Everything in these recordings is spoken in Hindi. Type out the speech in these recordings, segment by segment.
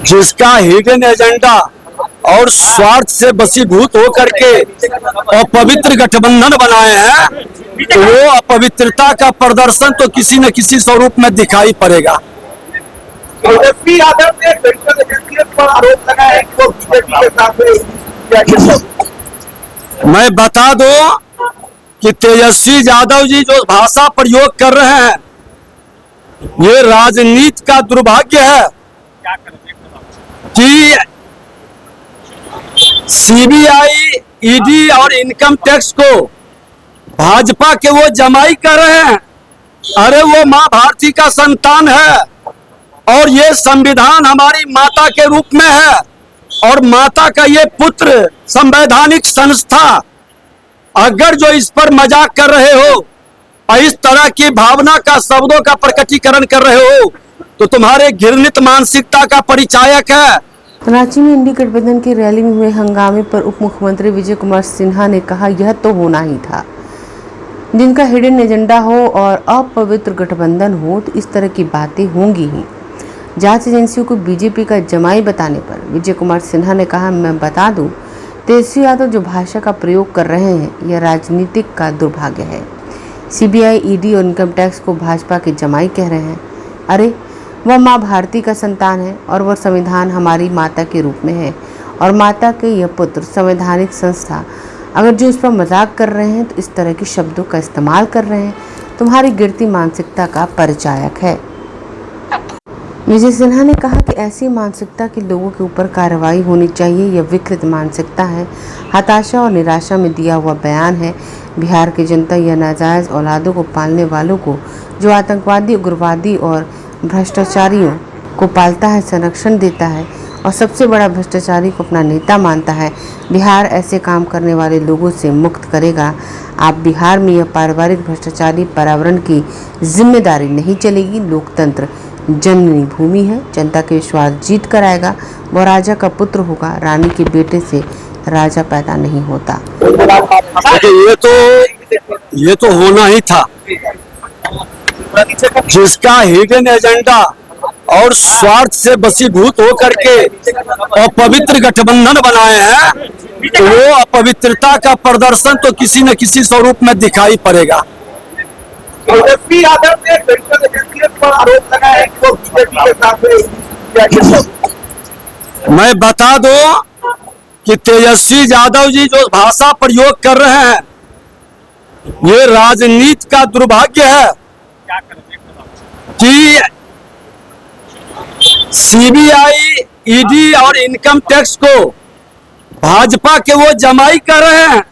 जिसका हिडन एजेंडा और स्वार्थ से वशीभूत होकर के अपवित्र गठबंधन बनाए हैं, तो वो अपवित्रता का प्रदर्शन तो किसी न किसी स्वरूप में दिखाई पड़ेगा। तेजस्वी यादव ने सेंट्रल एजेंसी पर आरोप लगाया है कि वो बीजेपी के साथ। मैं बता दूं कि तेजस्वी यादव जी जो भाषा प्रयोग कर रहे हैं, ये राजनीति का दुर्भाग्य है कि सीबीआई, ईडी और इनकम टैक्स को भाजपा के वो जमाई कर रहे हैं। अरे वो माँ भारती का संतान है और ये संविधान हमारी माता के रूप में है और माता का ये पुत्र संवैधानिक संस्था, अगर जो इस पर मजाक कर रहे हो, इस तरह की भावना का, शब्दों का प्रकटीकरण कर रहे हो, तो तुम्हारे घृणित मानसिकता का परिचायक है। रांची में इंडी गठबंधन की रैली में हुए हंगामे पर उप मुख्यमंत्री विजय कुमार सिन्हा ने कहा, यह तो होना ही था। जिनका हिडन एजेंडा हो और अपवित्र गठबंधन हो तो इस तरह की बातें होंगी ही। जांच एजेंसियों को बीजेपी का जमाई बताने पर विजय कुमार सिन्हा ने कहा, मैं बता दूं, तेजस्वी यादव जो भाषा का प्रयोग कर रहे हैं, यह राजनीतिक का दुर्भाग्य है। सीबीआई, ईडी और इनकम टैक्स को भाजपा के जमाई कह रहे हैं। अरे वह माँ भारती का संतान है और वह संविधान हमारी माता के रूप में है और माता के यह पुत्र संवैधानिक संस्था, अगर जो इस पर मजाक कर रहे हैं तो इस तरह के शब्दों का इस्तेमाल कर रहे हैं, तुम्हारी गिरती मानसिकता का परिचायक है। विजय सिन्हा ने कहा कि ऐसी मानसिकता के लोगों के ऊपर कार्रवाई होनी चाहिए। यह विकृत मानसिकता है, हताशा और निराशा में दिया हुआ बयान है। बिहार की जनता या नाजायज औलादों को पालने वालों को, जो आतंकवादी, उग्रवादी और भ्रष्टाचारियों को पालता है, संरक्षण देता है और सबसे बड़ा भ्रष्टाचारी को अपना नेता मानता है, बिहार ऐसे काम करने वाले लोगों से मुक्त करेगा। आप बिहार में यह पारिवारिक भ्रष्टाचारी पर्यावरण की जिम्मेदारी नहीं चलेगी। लोकतंत्र जननी भूमि है, जनता के विश्वास जीत कर आएगा। वह राजा का पुत्र होगा, रानी के बेटे से राजा पैदा नहीं होता। ये तो होना ही था। जिसका हिडन एजेंडा और स्वार्थ से वशीभूत होकर के अपवित्र गठबंधन बनाए हैं, तो वो अपवित्रता का प्रदर्शन तो किसी न किसी स्वरूप में दिखाई पड़ेगा। तेजस्वी यादव ने सेंट्रल एजेंसी पर आरोप लगाया है कि वो बीजेपी के साथ। मैं बता दूं कि तेजस्वी यादव जी जो भाषा प्रयोग कर रहे हैं, ये राजनीति का दुर्भाग्य है कि सीबीआई, ईडी और इनकम टैक्स को भाजपा के वो जमाई कर रहे हैं।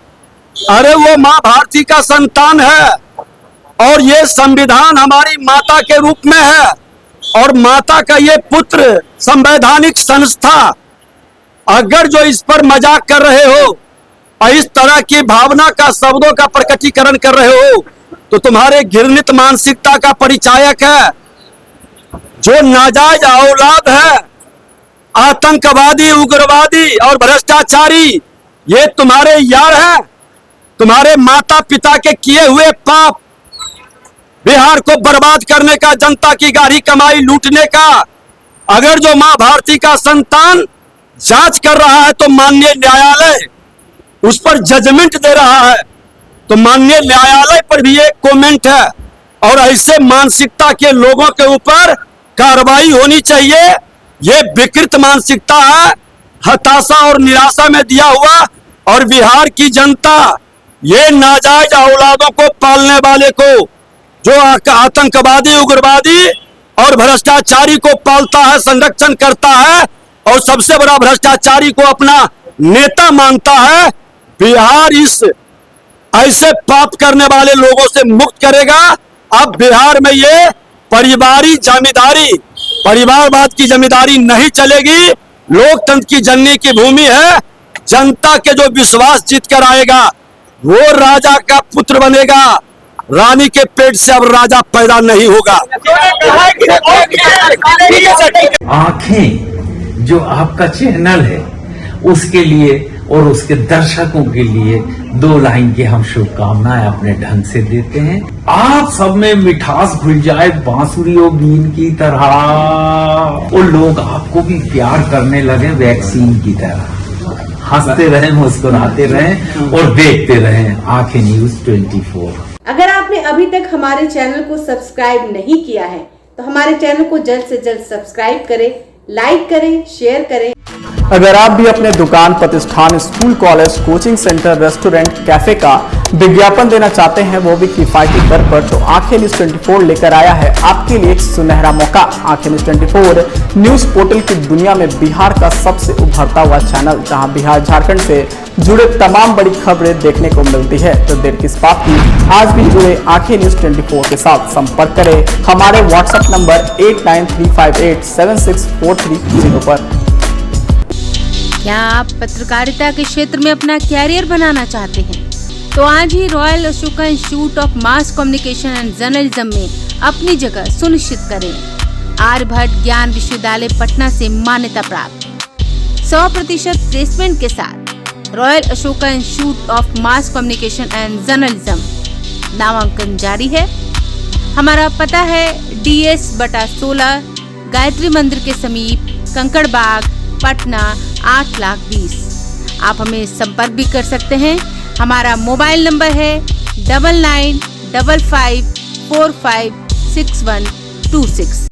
अरे वो माँ भारती का संतान है और ये संविधान हमारी माता के रूप में है और माता का ये पुत्र संवैधानिक संस्था, अगर जो इस पर मजाक कर रहे हो, इस तरह की भावना का, शब्दों का प्रकटीकरण कर रहे हो, तो तुम्हारे घृणित मानसिकता का परिचायक है। जो नाजायज औलाद है, आतंकवादी, उग्रवादी और भ्रष्टाचारी, ये तुम्हारे यार हैं। तुम्हारे माता पिता के किए हुए पाप, बिहार को बर्बाद करने का, जनता की गाढ़ी कमाई लूटने का, अगर जो मां भारती का संतान जांच कर रहा है तो माननीय न्यायालय उस पर जजमेंट दे रहा है, तो माननीय न्यायालय पर भी एक कमेंट है और ऐसे मानसिकता के लोगों के ऊपर कार्रवाई होनी चाहिए। ये विकृत मानसिकता है, हताशा और निराशा में दिया हुआ, और बिहार की जनता ये नाजायज औलादों को पालने वाले को, जो आतंकवादी, उग्रवादी और भ्रष्टाचारी को पालता है, संरक्षण करता है और सबसे बड़ा भ्रष्टाचारी को अपना नेता मानता है, बिहार इस ऐसे पाप करने वाले लोगों से मुक्त करेगा। अब बिहार में ये परिवारवाद की जमींदारी नहीं चलेगी। लोकतंत्र की जननी की भूमि है। जनता के जो विश्वास जीत कर आएगा वो राजा का पुत्र बनेगा। रानी के पेट से अब राजा पैदा नहीं होगा। आंखें जो आपका चैनल है उसके लिए और उसके दर्शकों के लिए 2 लाइन की हम शुभकामनाएं अपने ढंग से देते हैं। आप सब में मिठास घुल जाए बांसुरी और बीन की तरह, और लोग आपको भी प्यार करने लगे वैक्सीन की तरह। हंसते रहें, मुस्कुराते रहें और देखते रहें आंखें न्यूज 24। अगर आपने अभी तक हमारे चैनल को सब्सक्राइब नहीं किया है तो हमारे चैनल को जल्द से जल्द सब्सक्राइब करें, लाइक करें, शेयर करें। अगर आप भी अपने दुकान, प्रतिष्ठान, school, college, coaching centre, restaurant, cafe का विज्ञापन देना चाहते हैं, वो भी किफायती दर पर, तो आंखें न्यूज 24 लेकर आया है आपके लिए एक सुनहरा मौका। आंखें न्यूज 24 न्यूज पोर्टल की दुनिया में बिहार का सबसे उभरता हुआ चैनल, जहां बिहार झारखंड से जुड़े तमाम बड़ी खबरें देखने को मिलती है। तो देर किस बात की, आज भी जुड़े आंखें न्यूज 24 के साथ संपर्क करें हमारे व्हाट्सएप नंबर 8935876430 पर। क्या आप पत्रकारिता के क्षेत्र में अपना कैरियर बनाना चाहते हैं? तो आज ही royal Ashoka institute of mass communication and journalism में अपनी जगह सुनिश्चित करें। आर्यभट्ट ज्ञान विश्वविद्यालय पटना से मान्यता प्राप्त 100% प्लेसमेंट के साथ royal Ashoka institute of mass communication and journalism नामांकन जारी है। हमारा पता है DS/16 गायत्री मंदिर के समीप, कंकड़ बाग, पटना 8,20,000। आप हमें संपर्क भी कर सकते हैं। हमारा मोबाइल नंबर है 9955456126।